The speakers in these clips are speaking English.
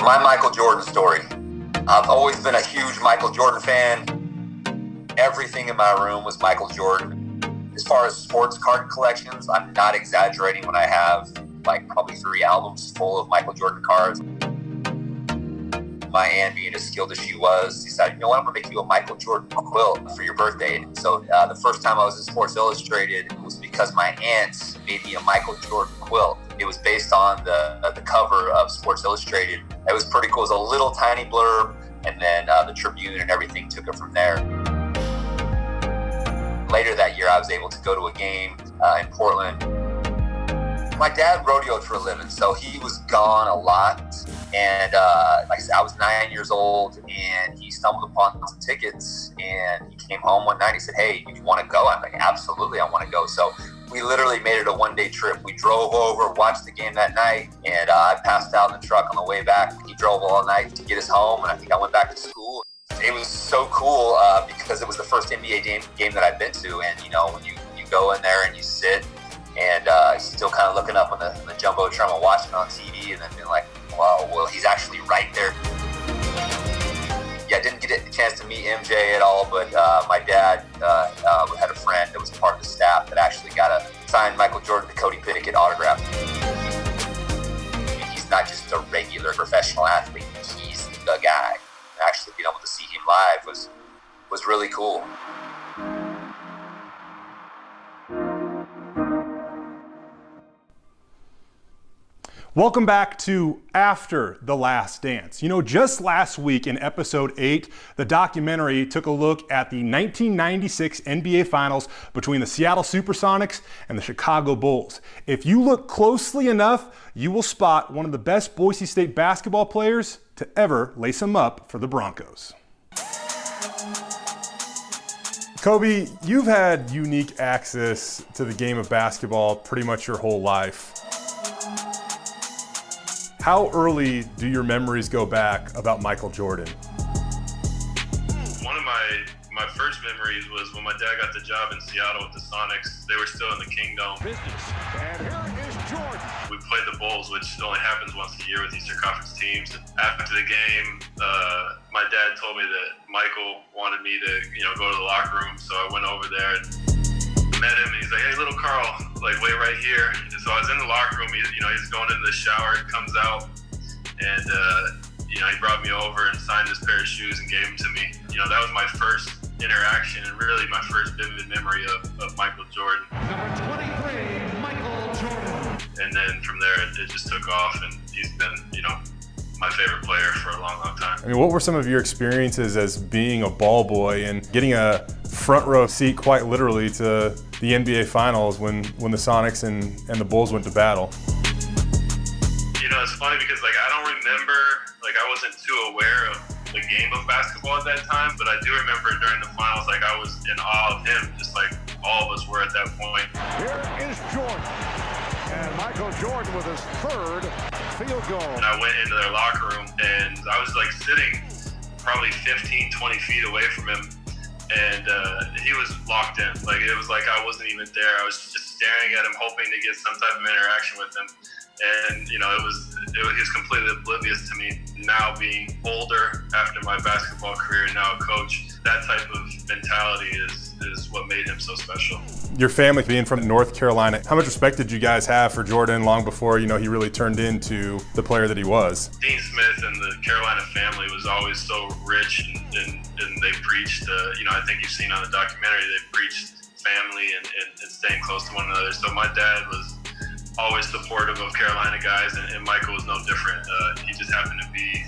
My Michael Jordan story. I've always been a huge Michael Jordan fan. Everything in my room was Michael Jordan. As far as sports card collections, I'm not exaggerating when I have like probably 3 albums full of Michael Jordan cards. My aunt, being as skilled as she was, decided, you know what, I'm gonna make you a Michael Jordan quilt for your birthday. So the first time I was in Sports Illustrated was because my aunt made me a Michael Jordan quilt. It was based on the cover of Sports Illustrated. It was pretty cool. It was a little tiny blurb, and then the Tribune and everything took it from there. Later that year, I was able to go to a game in Portland. My dad rodeoed for a living, so he was gone a lot. And like I said, I was 9 years old, and he stumbled upon some tickets, and he came home one night. He said, "Hey, you want to go?" I'm like, "Absolutely, I want to go." So we literally made it a one-day trip. We drove over, watched the game that night, and I passed out in the truck on the way back. He drove all night to get us home, and I think I went back to school. It was so cool because it was the first NBA game that I've been to, and you know, when you go in there and you sit, and still kind of looking up on the Jumbotron and watching it on TV, and then being like, wow, well, he's actually right there. Yeah, I didn't get a chance to meet MJ at all, but my dad had a friend that was part of the staff that actually got a signed Michael Jordan to Cody Pickett autograph. He's not just a regular professional athlete, he's the guy. Actually being able to see him live was really cool. Welcome back to After the Last Dance. You know, just last week in episode 8, the documentary took a look at the 1996 NBA Finals between the Seattle Supersonics and the Chicago Bulls. If you look closely enough, you will spot one of the best Boise State basketball players to ever lace them up for the Broncos. Kobe, you've had unique access to the game of basketball pretty much your whole life. How early do your memories go back about Michael Jordan? One of my first memories was when my dad got the job in Seattle with the Sonics. They were still in the Kingdome. And here is Jordan. We played the Bulls, which only happens once a year with Eastern Conference teams. And after the game, my dad told me that Michael wanted me to, go to the locker room. So I went over there and met him, and he's like, "Hey, little Carl, like wait right here." And so I was in the locker room. He's going into the shower. He comes out, and he brought me over and signed his pair of shoes and gave them to me. That was my first interaction and really my first vivid memory of Michael Jordan. Number 23, Michael Jordan. And then from there, it just took off, and he's been, my favorite player for a long, long time. I mean, what were some of your experiences as being a ball boy and getting a front row seat, quite literally, to the NBA Finals when the Sonics and the Bulls went to battle? It's funny because I don't remember, I wasn't too aware of the game of basketball at that time, but I do remember during the finals, I was in awe of him, just like all of us were at that point. Here is Jordan, and Michael Jordan with his third field goal. And I went into their locker room, and I was sitting probably 15, 20 feet away from him, and he was locked in. It was like I wasn't even there. I was just staring at him, hoping to get some type of interaction with him. And he was completely oblivious to me. Now being older after my basketball career, now a coach, that type of mentality is what made him so special. Your family being from North Carolina, how much respect did you guys have for Jordan long before he really turned into the player that he was? Dean Smith and the Carolina family was always so rich, and they preached, I think you've seen on the documentary, they preached family and staying close to one another. So my dad was always supportive of Carolina guys, and Michael was no different. He just happened to be,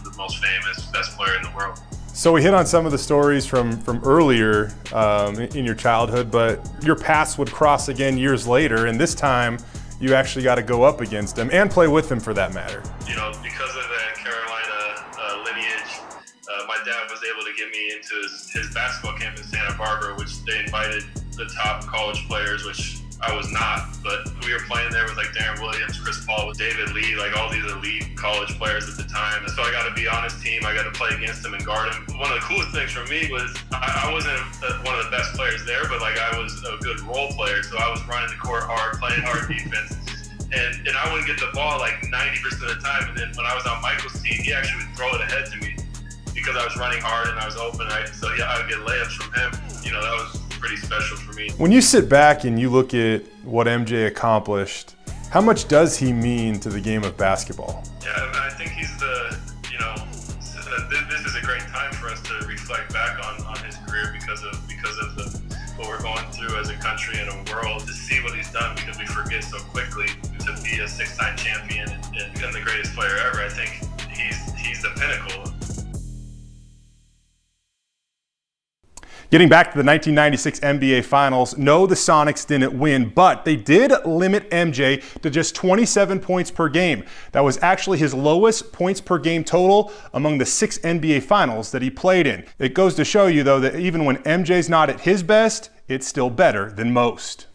the most famous, best player in the world. So we hit on some of the stories from earlier in your childhood, but your paths would cross again years later, and this time you actually got to go up against him and play with him for that matter. Because of that Carolina lineage, my dad was able to get me into his basketball camp in Santa Barbara, which they invited the top college players, which I was not, but we were playing there with Darren Williams, Chris Paul, David Lee, all these elite college players at the time. And so I got to be on his team. I got to play against him and guard him. One of the coolest things for me was I wasn't one of the best players there, but I was a good role player. So I was running the court hard, playing hard defense. and I wouldn't get the ball like 90% of the time. And then when I was on Michael's team, he actually would throw it ahead to me because I was running hard and I was open. So yeah, I would get layups from him. You know, that was pretty special for me. When you sit back and you look at what MJ accomplished, how much does he mean to the game of basketball? Yeah, I think he's this is a great time for us to reflect back on his career because of what we're going through as a country and a world, to see what he's done, because we forget so quickly. To be a 6-time champion and the greatest player ever, I think he's the pinnacle. Getting back to the 1996 NBA Finals, no, the Sonics didn't win, but they did limit MJ to just 27 points per game. That was actually his lowest points per game total among the 6 NBA Finals that he played in. It goes to show you, though, that even when MJ's not at his best, it's still better than most.